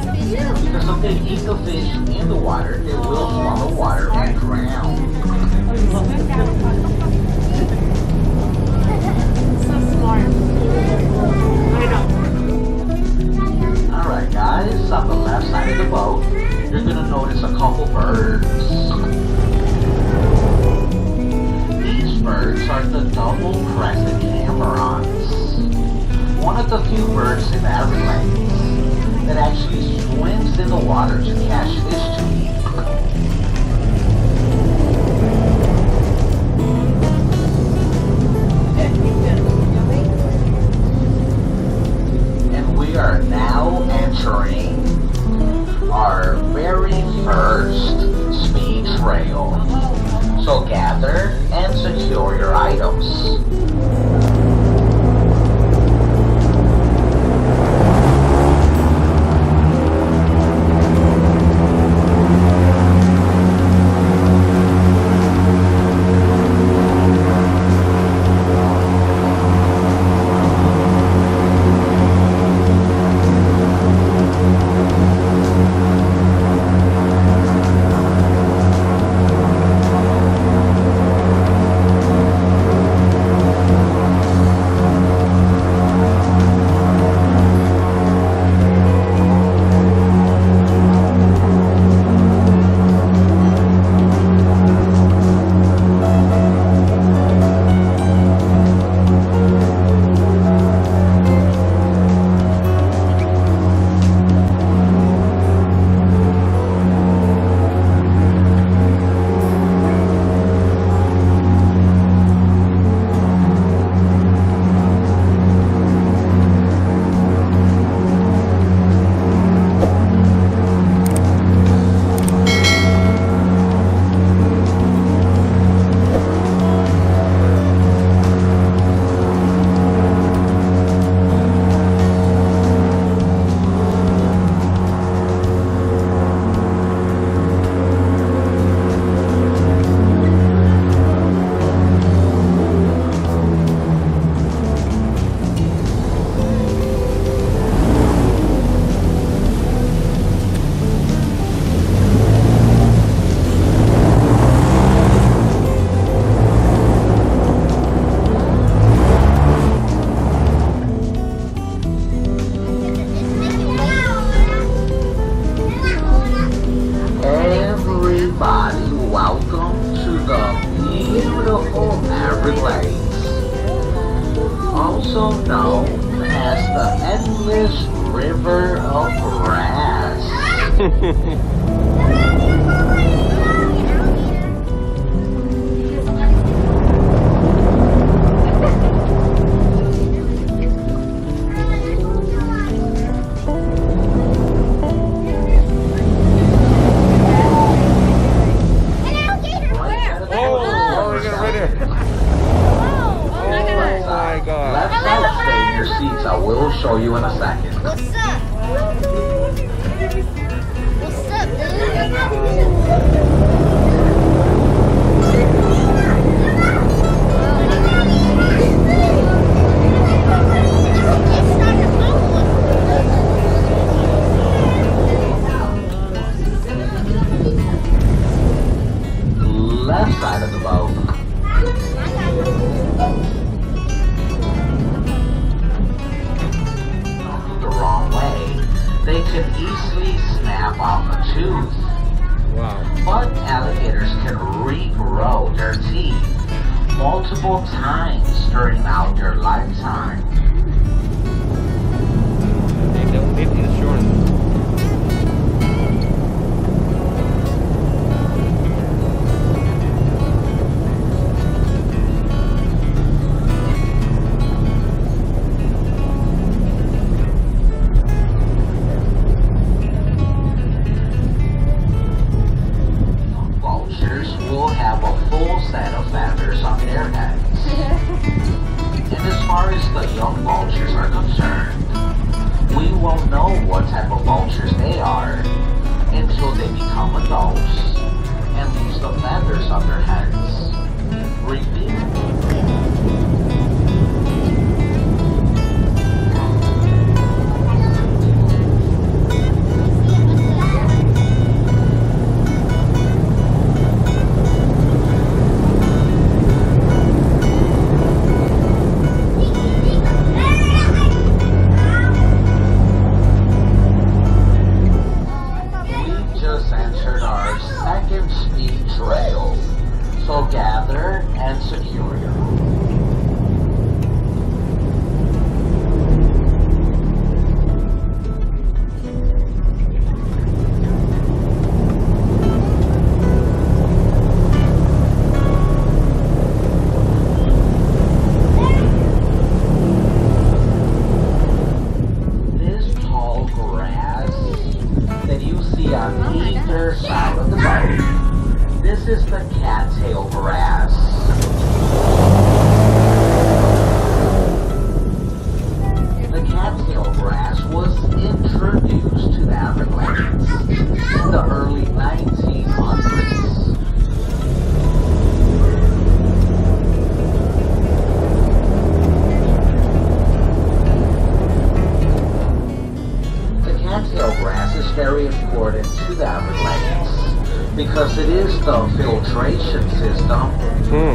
Because if they eat the fish in the water, they will swallow water and drown. So smart. I know. Alright guys, on the left side of the boat, you're going to notice a couple birds. These birds are the double-crested camerons. One of the few birds in the Everglades that actually swims in the water to catch fish to eat. And we are now entering our very first speed trail. So gather and secure your items. Welcome to the beautiful Everglades, also known as the endless river of grass. I will show you in a second. What's up? What's up, dude? Left side of the boat. They can easily snap off a tooth. Wow. But alligators can regrow their teeth multiple times during their lifetime. They don't live in the shore. Will have a full set of feathers on their heads. And as far as the young vultures, starboard side of the boat. This is the cattail grass. The cattail grass was introduced to the Everglades in the early 1900s. Cattail grass is very important to the Everglades because it is the filtration system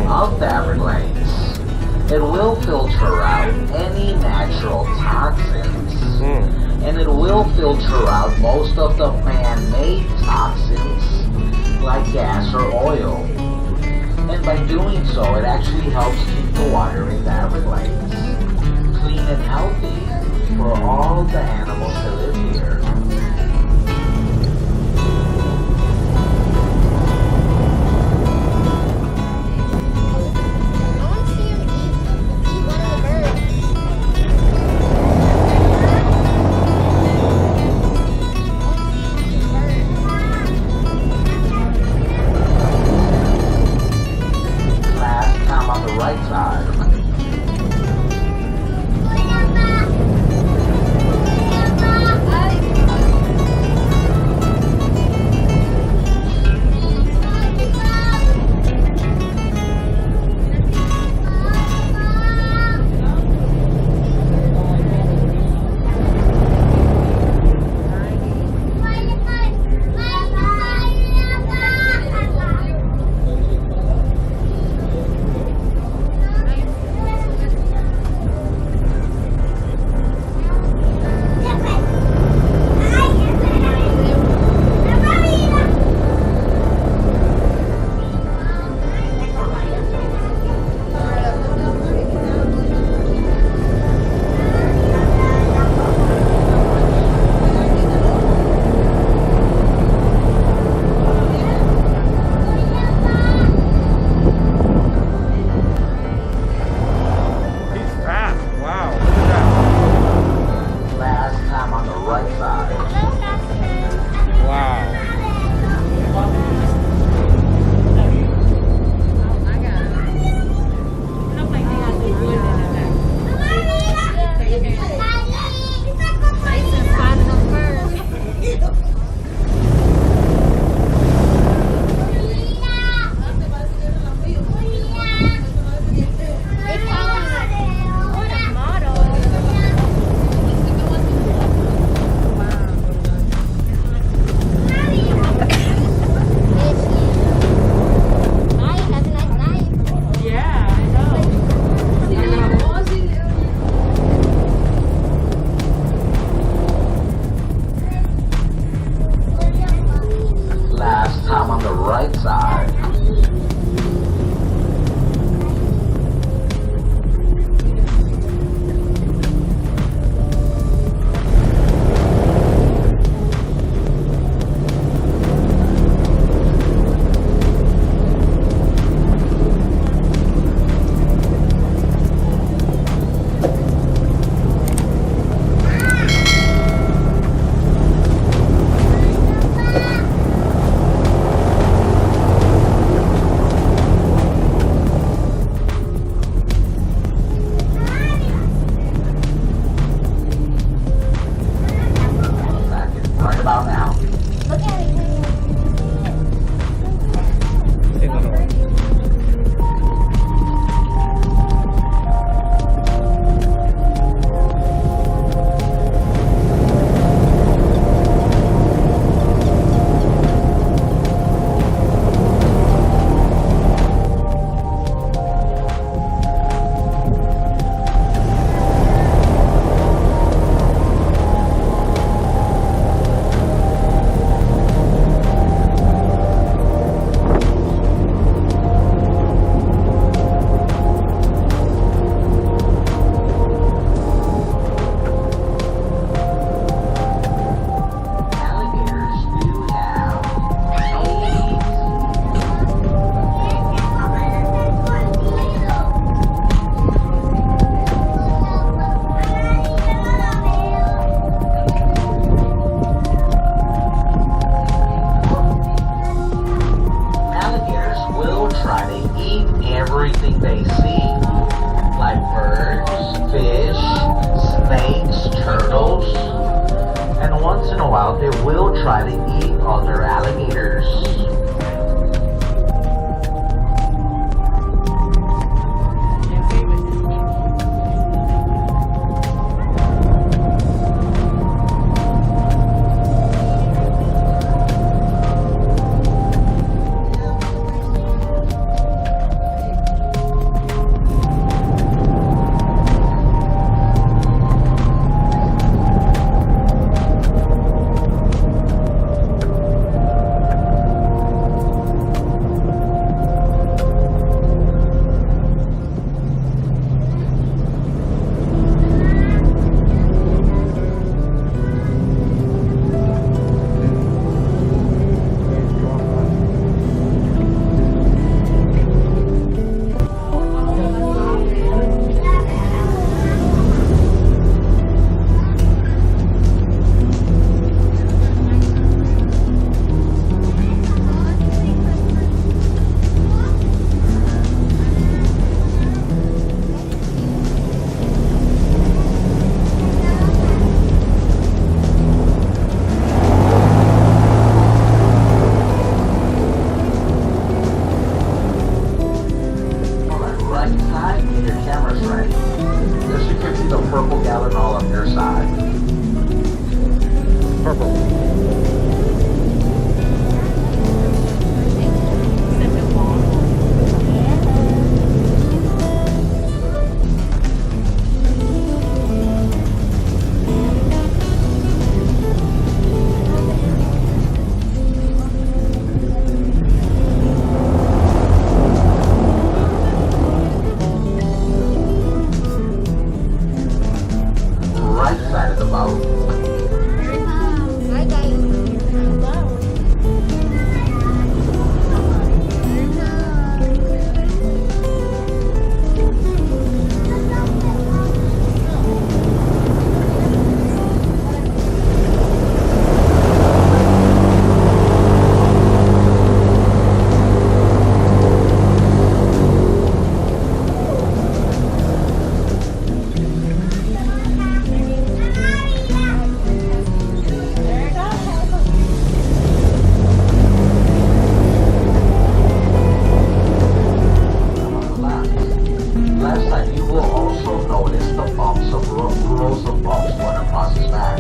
of the Everglades. It will filter out any natural toxins, and it will filter out most of the man-made toxins like gas or oil. And by doing so, it actually helps keep the water in the Everglades clean and healthy for all the animals that live here. Last time on the right side. try to eat other alligators. Purple gallon all up your side. Purple. Right side of the boat. Left side, you will also notice the bumps of rows of bumps going across his back.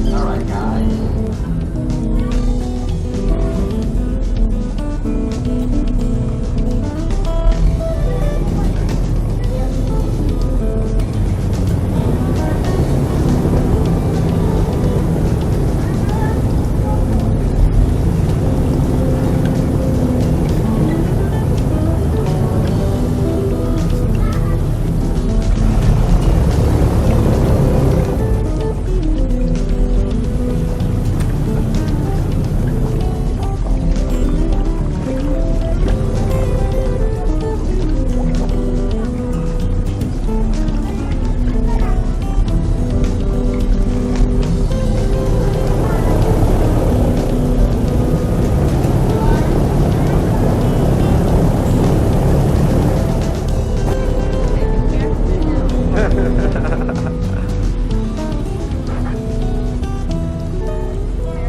All right, guys.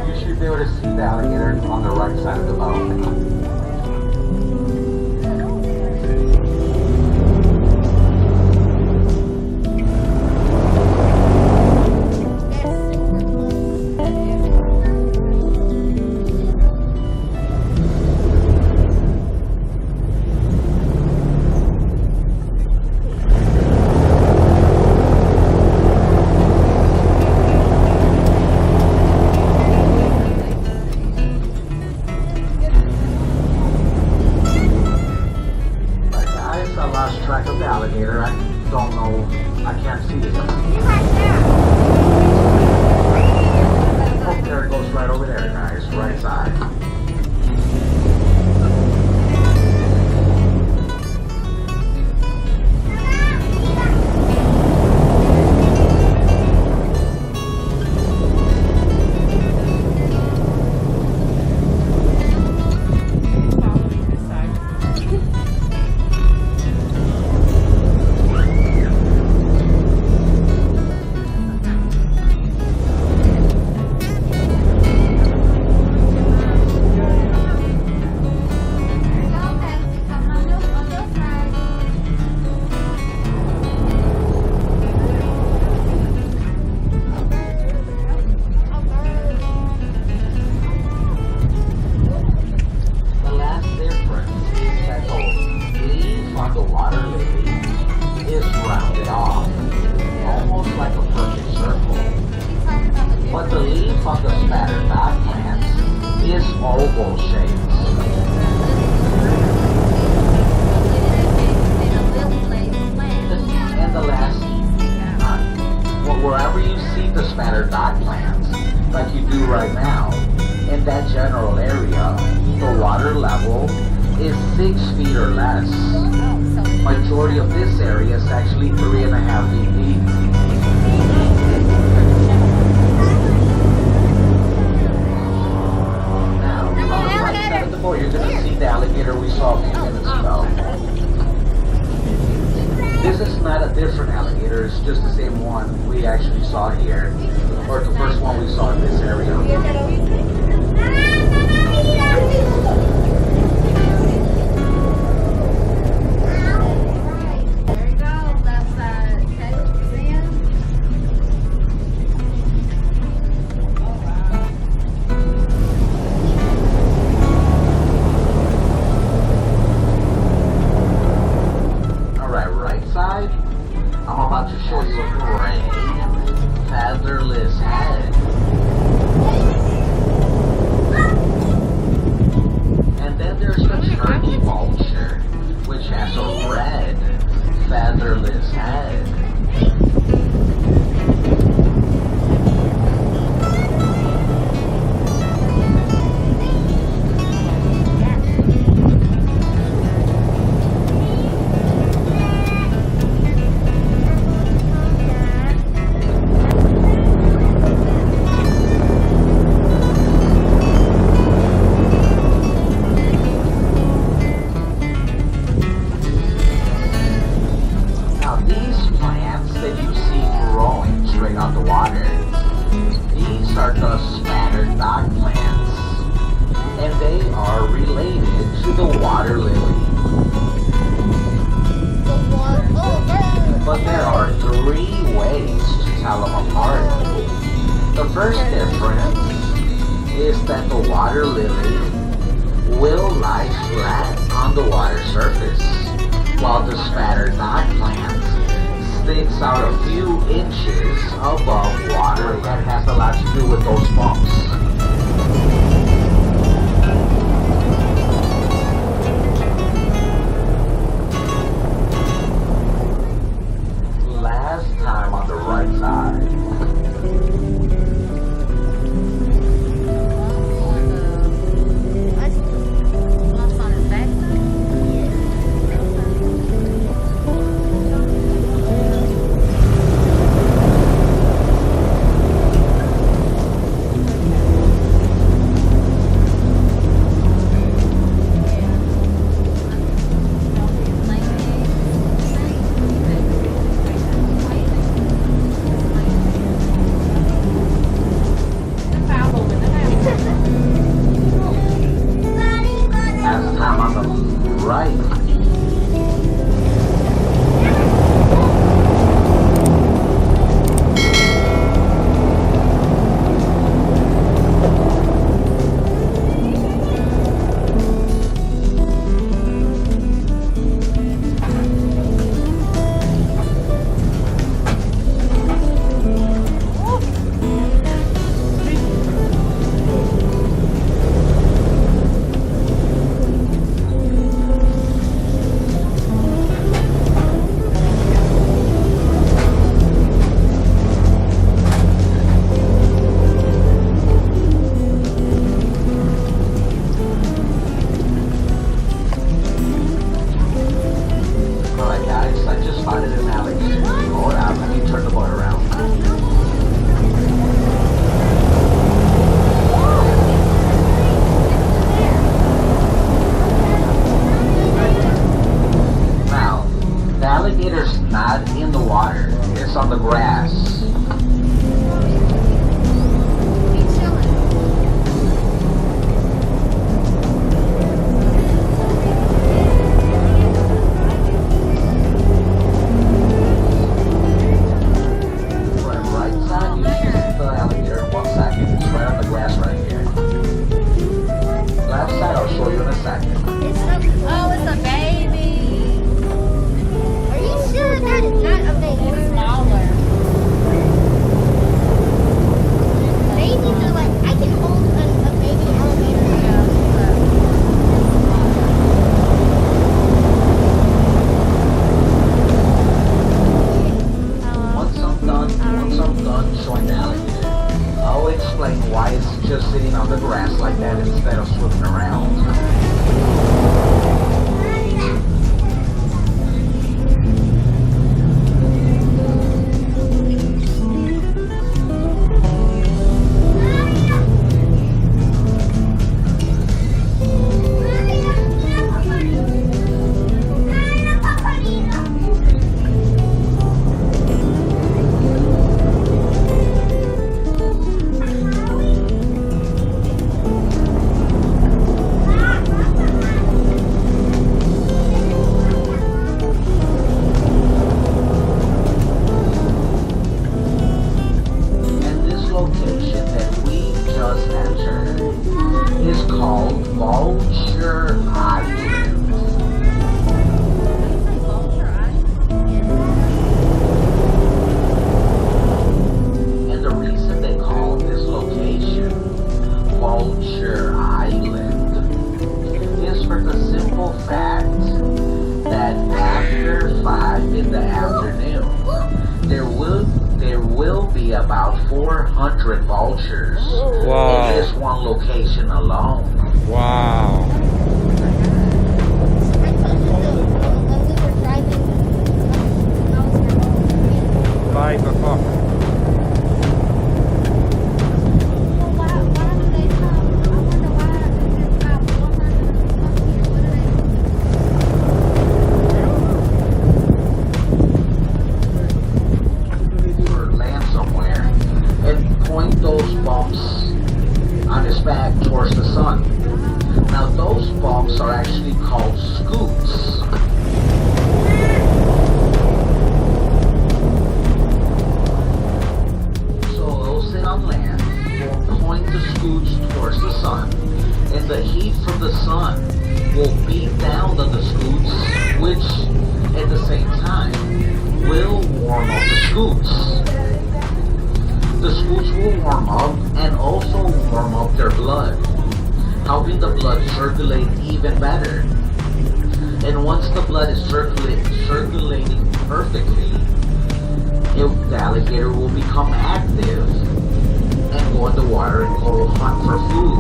You should be able to see the alligator on the right side of the boat. I lost track of the alligator. I don't know. I can't see it. Oh, there it goes right over there, guys. Right side. spattered dog plants is oval shaped. And the last, wherever you see the spattered dog plants, like you do right now, in that general area, the water level is 6 feet or less. Majority of this area is actually 3.5 feet deep. Now, on the right side of the board, you're going to see the alligator we saw a few minutes ago. This is not a different alligator, it's just the same one we actually saw here, or the first one we saw in this area. I'm about to show you a great featherless head. And then there's the turkey vulture, which has a red featherless head. These are the spattered dog plants, and they are related to the water lily. But there are 3 ways to tell them apart. The first difference is that the water lily will lie flat on the water surface, while the spattered dog plant sticks out a few inches above water. That has a lot to do with those bumps. Last time on the right side. Not in the water, it's on the grass. Smaller. on the grass like that instead of swimming around. About 400 vultures Wow. in this one location alone. Wow. Five o'clock. Those bumps on his back towards the sun. Now those bumps are actually called scoots. So they'll sit on land, will point the scoots towards the sun, and the heat from the sun will beat down on the scoots, which at the same time will warm up the scoots. The scoots will warm up and also warm up their blood, helping the blood circulate even better. And once the blood is circulating perfectly, the alligator will become active and go in the water and go hunt for food.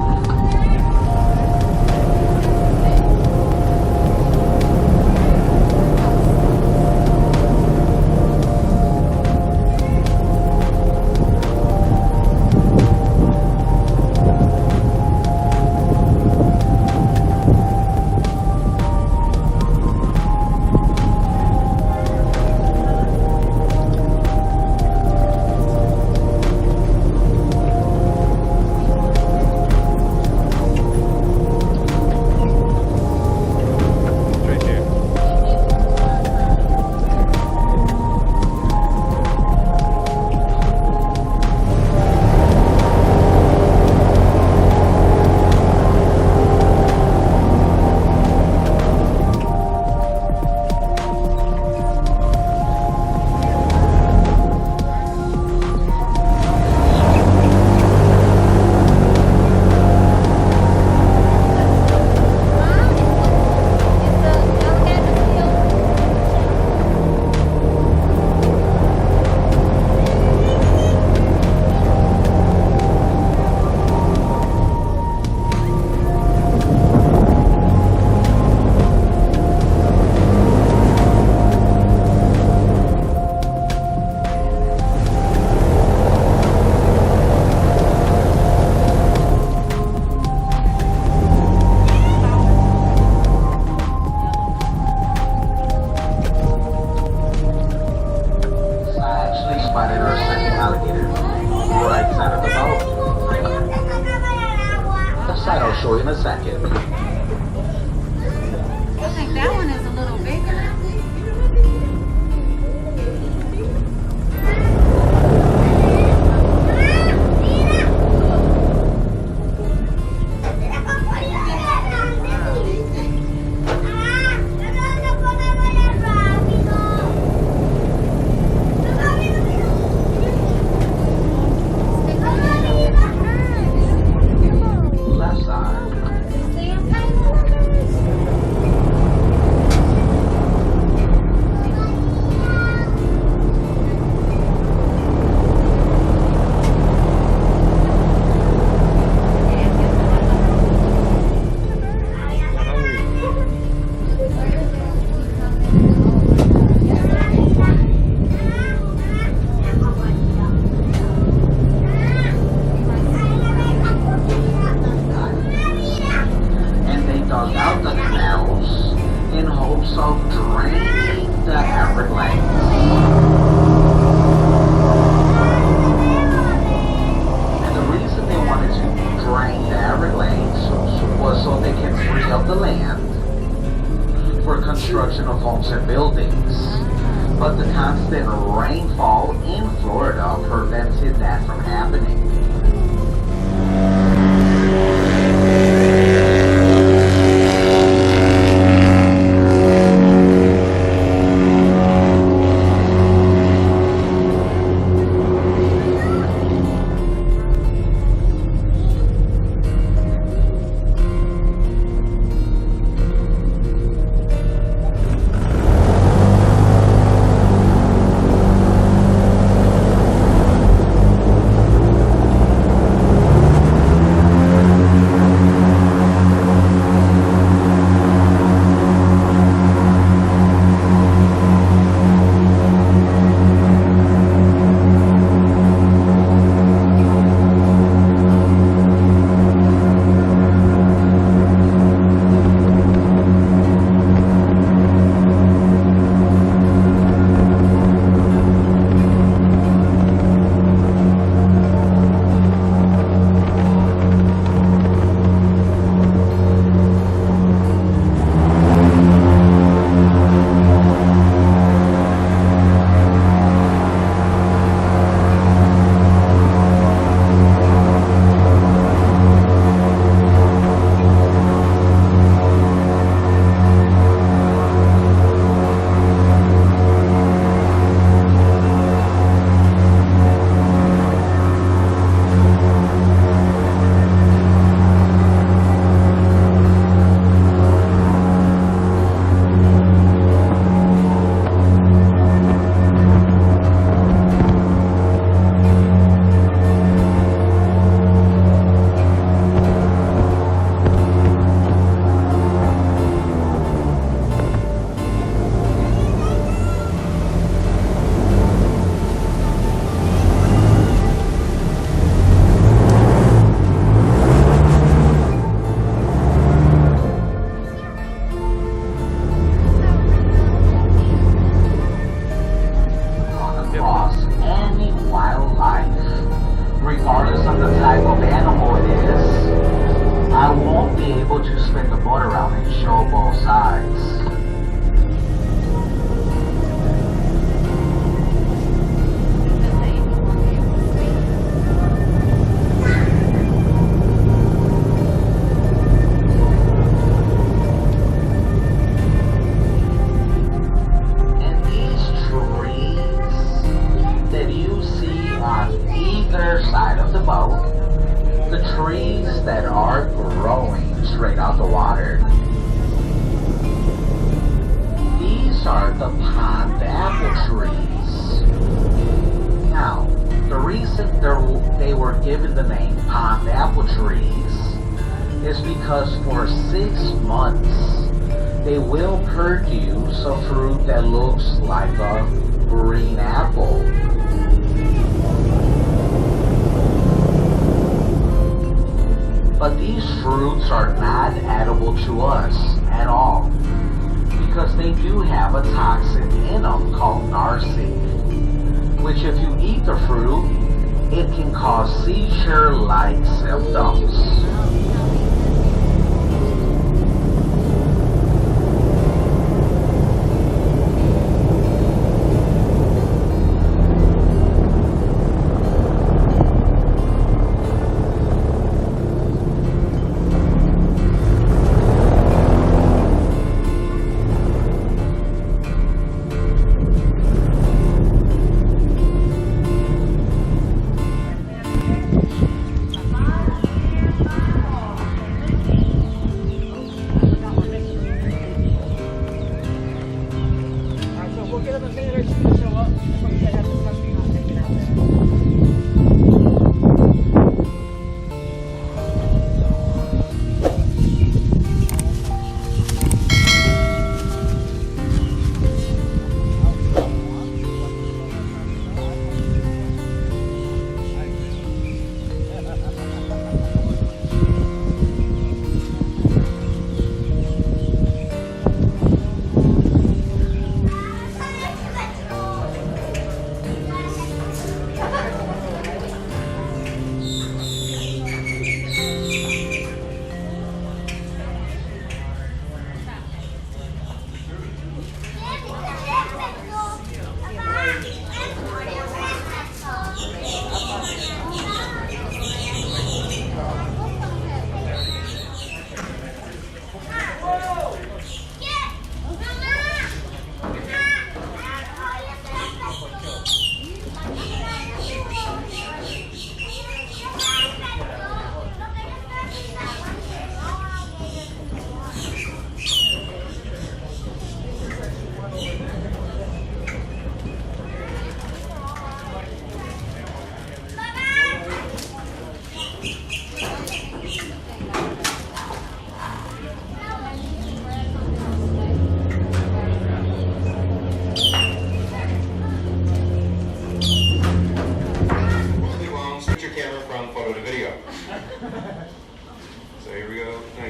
Show you in a second. I think that one is a little bigger. Left side. rainfall in Florida prevented that from happening. Regardless of the type of animal it is, I won't be able to spin the boat around and show both sides. And these trees that you see on either side of the boat, the trees that are growing straight out the water, these are the pond apple trees. Now, the reason they were given the name pond apple trees is because for 6 months they will produce a fruit that looks like a green apple. But these fruits are not edible to us at all because they do have a toxin in them called narcine, which if you eat the fruit, it can cause seizure-like symptoms.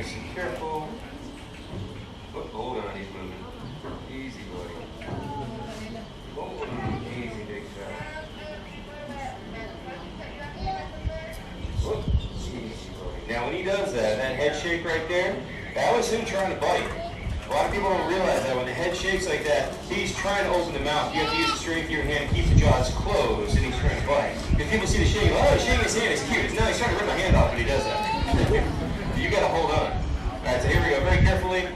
nice and careful. Oh, hold on, he's moving. Easy, buddy. Hold on, easy, big fella. Whoop, easy, buddy. Now, when he does that, that head shake right there, that was him trying to bite. A lot of people don't realize that when the head shakes like that, he's trying to open the mouth. You have to use the strength of your hand to keep the jaws closed, and he's trying to bite. If people see the shaking, oh, he's shaking his hand, it's cute. No, he's trying to rip my hand off when he does that. You gotta hold on. All right, so here we go, very carefully.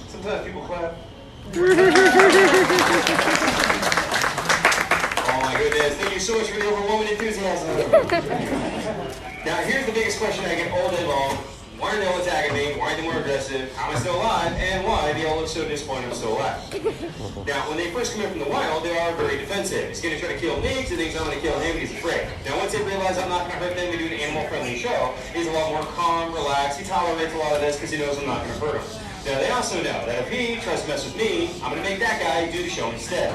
Sometimes people clap. Oh my goodness, thank you so much for the overwhelming enthusiasm. Now, here's the biggest question I get all day long. Why are they all attacking me? Why are they more aggressive? How am I still alive? And why they all look so disappointed I'm still alive? Now, when they first come in from the wild, they are very defensive. He's going to try to kill me because he thinks I'm going to kill him and he's afraid. Now, once they realize I'm not going to hurt them, we do an animal-friendly show. He's a lot more calm, relaxed. He tolerates a lot of this because he knows I'm not going to hurt him. Now, they also know that if he tries to mess with me, I'm going to make that guy do the show instead.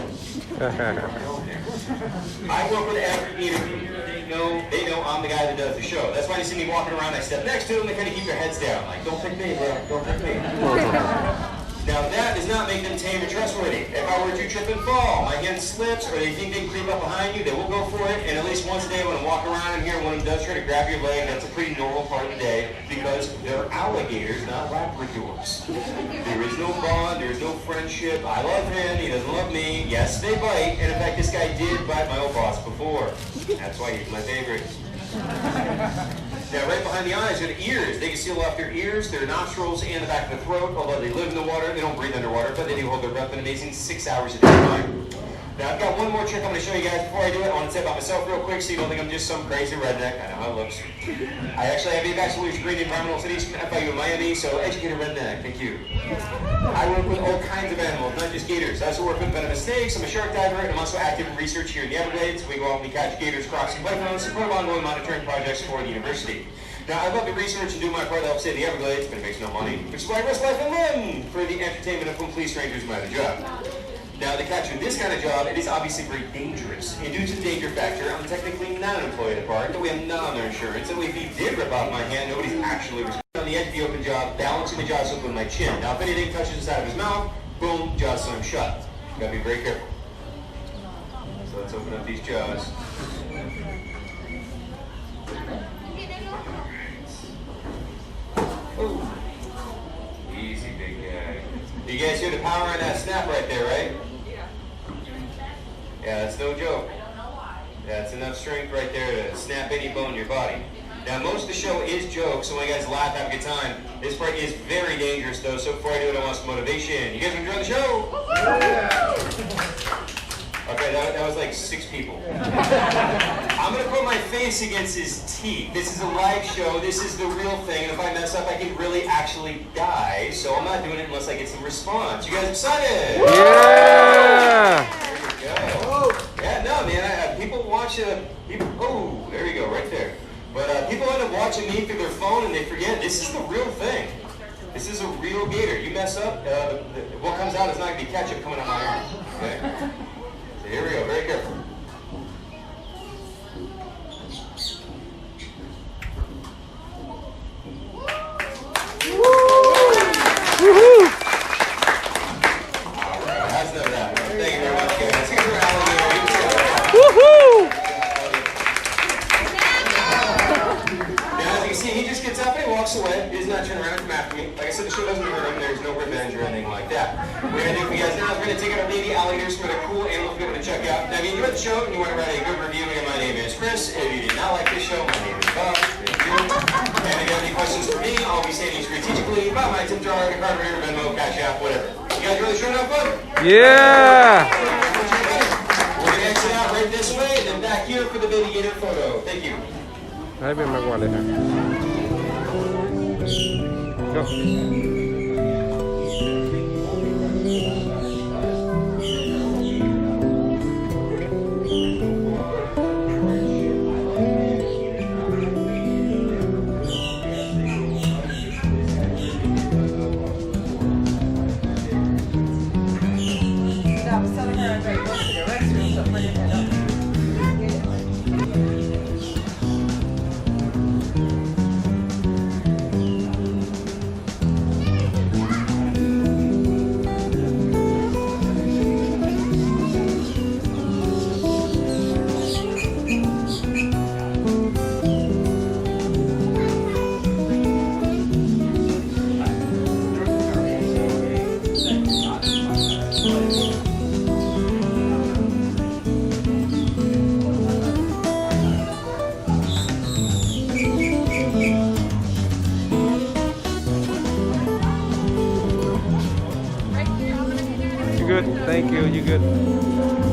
I work with every interview. They know I'm the guy that does the show. That's why you see me walking around, I step next to them, they kind of keep their heads down. Like, don't pick me, bro, don't pick me. Now, that does not make them tame and trustworthy. If I were to trip and fall, my hand slips, or they think they can creep up behind you, they will go for it. And at least once a day when I'm walking around in here, one of them does try to grab your leg. That's a pretty normal part of the day because they're alligators, not Labradors. There is no bond, there is no friendship. I love him, he doesn't love me. Yes, they bite, and in fact, this guy did bite my old boss before. That's why he's my favorite. Now, right behind the eyes are the ears. They can seal off their ears, their nostrils, and the back of the throat. Although they live in the water, they don't breathe underwater, but they do hold their breath an amazing 6 hours a day. Now, I've got one more trick I'm going to show you guys. Before I do it, I want to say about myself real quick so you don't think I'm just some crazy redneck. I know how it looks. I actually have a bachelor's degree in environmental studies from FIU in Miami, so educated redneck. Thank you. I work with all kinds of animals, not just gators. I also work with venomous snakes. I'm a shark diver, and I'm also active in research here in the Everglades. We go out and we catch gators, crocs, and pythons, support ongoing monitoring projects for the university. Now, I love to research and do my part to help save the Everglades, but it makes no money, which is why I risk life and limb for the entertainment of complete strangers my other job. Now, to capture this kind of job, it is obviously very dangerous. And due to the danger factor, I'm technically not an employee of the park, that we have none on their insurance, and if he did rip off my hand, nobody's actually responsible. On the edge of the open job, balancing the jaws open with my chin. Now, if anything touches the side of his mouth, boom, jaws slam shut. You gotta be very careful. So let's open up these jaws. Ooh. Easy, big guy. You guys hear the power on that snap right there, right? Yeah, that's no joke. That's enough strength right there to snap any bone in your body. Now, most of the show is jokes, so when you guys laugh, have a good time. This part is very dangerous, though, so before I do it, I want some motivation. You guys enjoy the show? Okay, that was like 6 people. I'm going to put my face against his teeth. This is a live show. This is the real thing. And if I mess up, I can really actually die. So I'm not doing it unless I get some response. You guys excited? Yeah! There you go. Yeah, no, man. People watch oh, there you go, right there. But people end up watching me through their phone and they forget this is the real thing. This is a real gator. You mess up, what comes out is not going to be ketchup coming out my arm. Okay? So here we go. Very careful. Woohoo! All right, that's enough of that. Thank you very much, guys. Let's get your alligator. Woohoo! Now, as you can see, he just gets up and he walks away. He does not turn around and come after me. Like I said, the show doesn't hurt him. There's no revenge or anything like that. What we're going to do for you guys now is we're going to take out our baby alligators for the cool animals we're going to check out. Now, if you enjoyed the show and you want to write a good review, again, my name is Chris. If you did not like this show, my name is Bob. Thank you. And if you have any questions for me, I'll be standing strategically by my tip jar, the carburetor, Venmo, Cash App, whatever. You guys really showing up fun? Yeah! We're going to exit out right this way and then back here for the baby gator photo. Thank you. Ahí bien me guarde. Go. I was telling her I was going to the restroom, so bring it up. good. Thank you. You good.